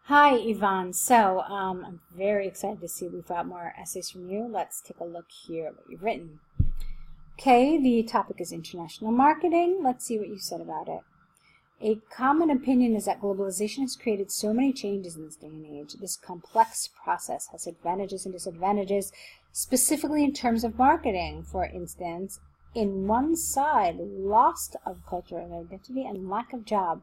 Hi, Ivan. I'm very excited to see we've got more essays from you. Let's take a look here at what you've written. Okay, the topic is international marketing. Let's see what you said about it. A common opinion is that globalization has created so many changes in this day and age. This complex process has advantages and disadvantages, specifically in terms of marketing. For instance, in one side, loss of culture and identity and lack of job.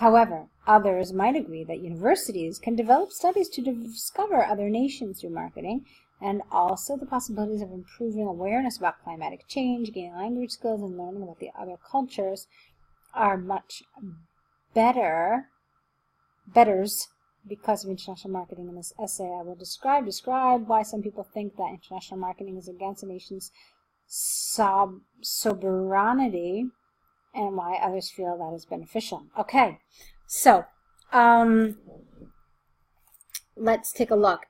However, others might agree that universities can develop studies to discover other nations through marketing, and also the possibilities of improving awareness about climatic change, gaining language skills, and learning about the other cultures are much betters because of international marketing. In this essay, I will describe why some people think that international marketing is against a nation's sovereignty, and why others feel that is beneficial. Okay, so let's take a look.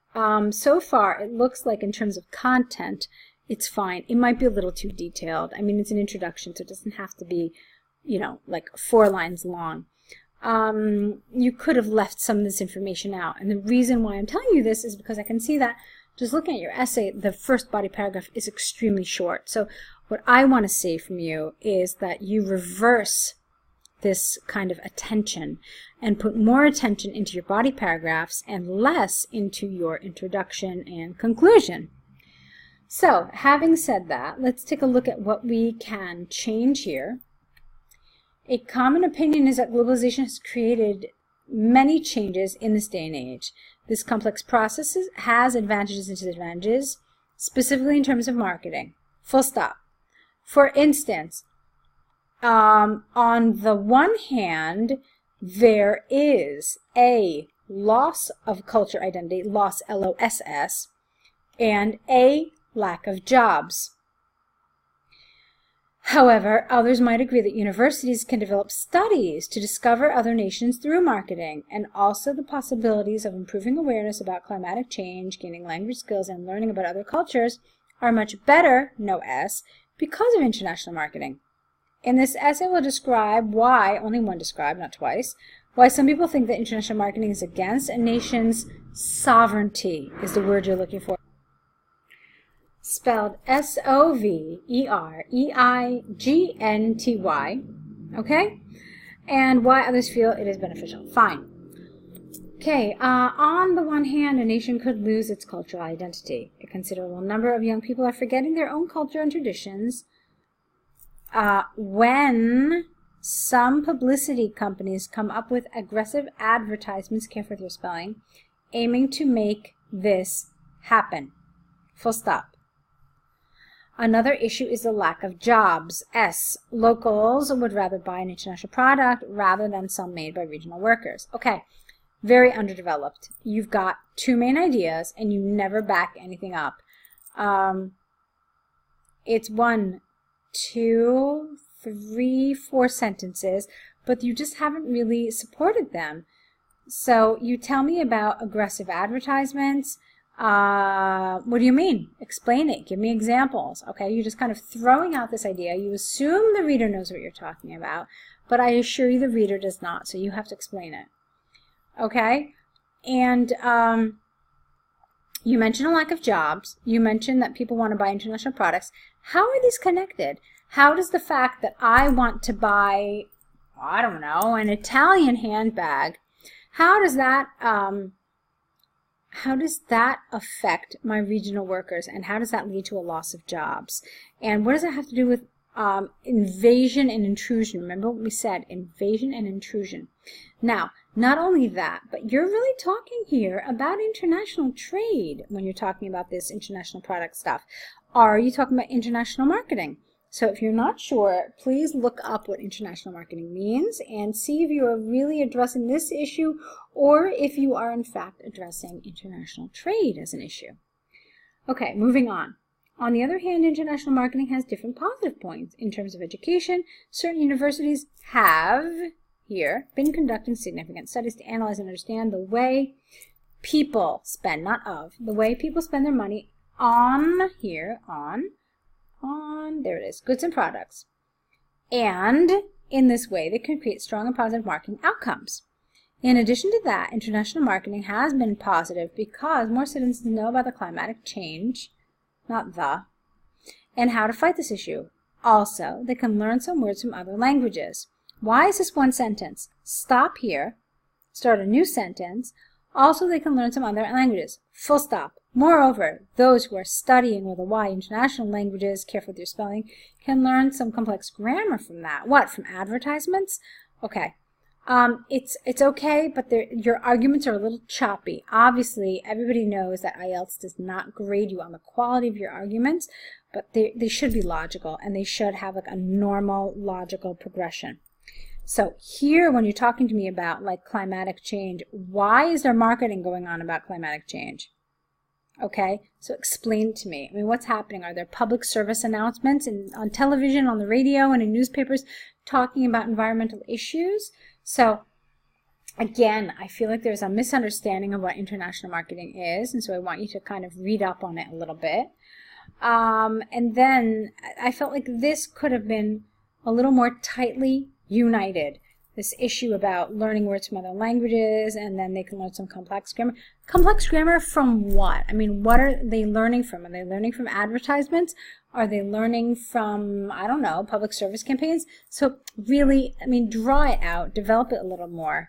So far, it looks like in terms of content, it's fine. It might be a little too detailed. I mean, it's an introduction, so it doesn't have to be, like 4 lines long. You could have left some of this information out. And the reason why I'm telling you this is because I can see that just looking at your essay, the first body paragraph is extremely short. So what I want to see from you is that you reverse this kind of attention and put more attention into your body paragraphs and less into your introduction and conclusion. So, having said that, let's take a look at what we can change here. A common opinion is that globalization has created many changes in this day and age. This complex process has advantages and disadvantages, specifically in terms of marketing. Full stop. For instance, on the one hand, there is a loss of culture identity, loss, L-O-S-S, and a lack of jobs. However, others might agree that universities can develop studies to discover other nations through marketing, and also the possibilities of improving awareness about climatic change, gaining language skills, and learning about other cultures are much better, no S, because of international marketing. In this essay, we'll describe why, only one describe, not twice, why some people think that international marketing is against a nation's sovereignty, is the word you're looking for. Spelled S-O-V-E-R-E-I-G-N-T-Y, okay? And why others feel it is beneficial. Fine. Okay, on the one hand, a nation could lose its cultural identity. A considerable number of young people are forgetting their own culture and traditions when some publicity companies come up with aggressive advertisements, careful with your spelling, aiming to make this happen. Full stop. Another issue is the lack of jobs. S. Locals would rather buy an international product rather than some made by regional workers. Okay. Very underdeveloped. You've got 2 main ideas and you never back anything up. It's 1, 2, 3, 4 sentences, but you just haven't really supported them. So you tell me about aggressive advertisements. What do you mean? Explain it. Give me examples. Okay, you're just kind of throwing out this idea. You assume the reader knows what you're talking about, but I assure you the reader does not, so you have to explain it. Okay, and you mentioned a lack of jobs. You mentioned that people want to buy international products. How are these connected? How does the fact that I want to buy, I don't know, an Italian handbag, how does that affect my regional workers, and how does that lead to a loss of jobs? And what does that have to do with invasion and intrusion? Remember what we said, invasion and intrusion. Now, not only that, but you're really talking here about international trade when you're talking about this international product stuff. Are you talking about international marketing? So if you're not sure, please look up what international marketing means and see if you are really addressing this issue or if you are in fact addressing international trade as an issue. Okay, moving on. On the other hand, international marketing has different positive points. In terms of education, certain universities have here been conducting significant studies to analyze and understand the way people spend, not of, the way people spend their money on here, on, there it is, goods and products. And in this way, they can create strong and positive marketing outcomes. In addition to that, international marketing has been positive because more citizens know about the climatic change, not the, and how to fight this issue. Also, they can learn some words from other languages. Why is this one sentence? Stop here, start a new sentence. Also, they can learn some other languages. Full stop. Moreover, those who are studying with a Y international languages, careful with your spelling, can learn some complex grammar from that. What? From advertisements? Okay. It's okay, but your arguments are a little choppy. Obviously, everybody knows that IELTS does not grade you on the quality of your arguments, but they should be logical, and they should have like a normal logical progression. So here, when you're talking to me about like climatic change, why is there marketing going on about climatic change? Okay, so explain to me. I mean, what's happening? Are there public service announcements on television, on the radio, and in newspapers talking about environmental issues? So again, I feel like there's a misunderstanding of what international marketing is, and so I want you to kind of read up on it a little bit. And then I felt like this could have been a little more tightly united. This issue about learning words from other languages, and then they can learn some complex grammar. Complex grammar from what? I mean, what are they learning from? Are they learning from advertisements? Are they learning from, I don't know, public service campaigns? So really, I mean, draw it out, develop it a little more,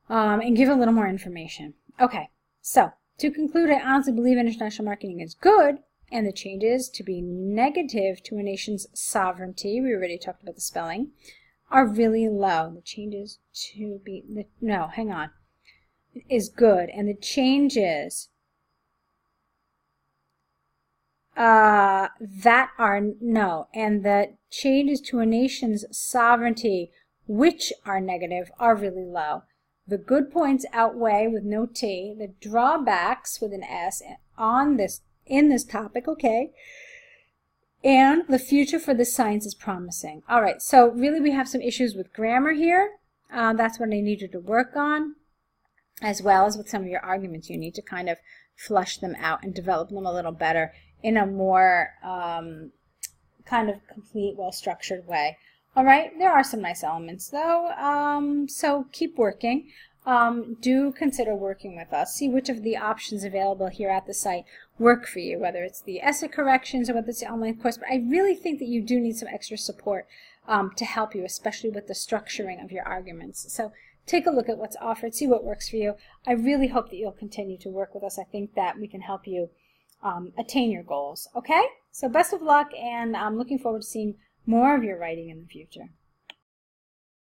and give a little more information. Okay, so to conclude, I honestly believe international marketing is good, and the changes to be negative to a nation's sovereignty, we already talked about the spelling, are really low. The changes to be, no, hang on, is good. And the changes that are, no, and the changes to a nation's sovereignty, which are negative, are really low. The good points outweigh, with no T, the drawbacks with an S on this, in this topic, okay? And the future for this science is promising. All right, so really we have some issues with grammar here. That's what I need you to work on, as well as with some of your arguments. You need to kind of flush them out and develop them a little better in a more kind of complete, well-structured way. All right, there are some nice elements though, so keep working. Do consider working with us. See which of the options available here at the site work for you, whether it's the essay corrections or whether it's the online course. But I really think that you do need some extra support to help you, especially with the structuring of your arguments. So take a look at what's offered, see what works for you. I really hope that you'll continue to work with us. I think that we can help you attain your goals. Okay? So best of luck, and I'm looking forward to seeing more of your writing in the future.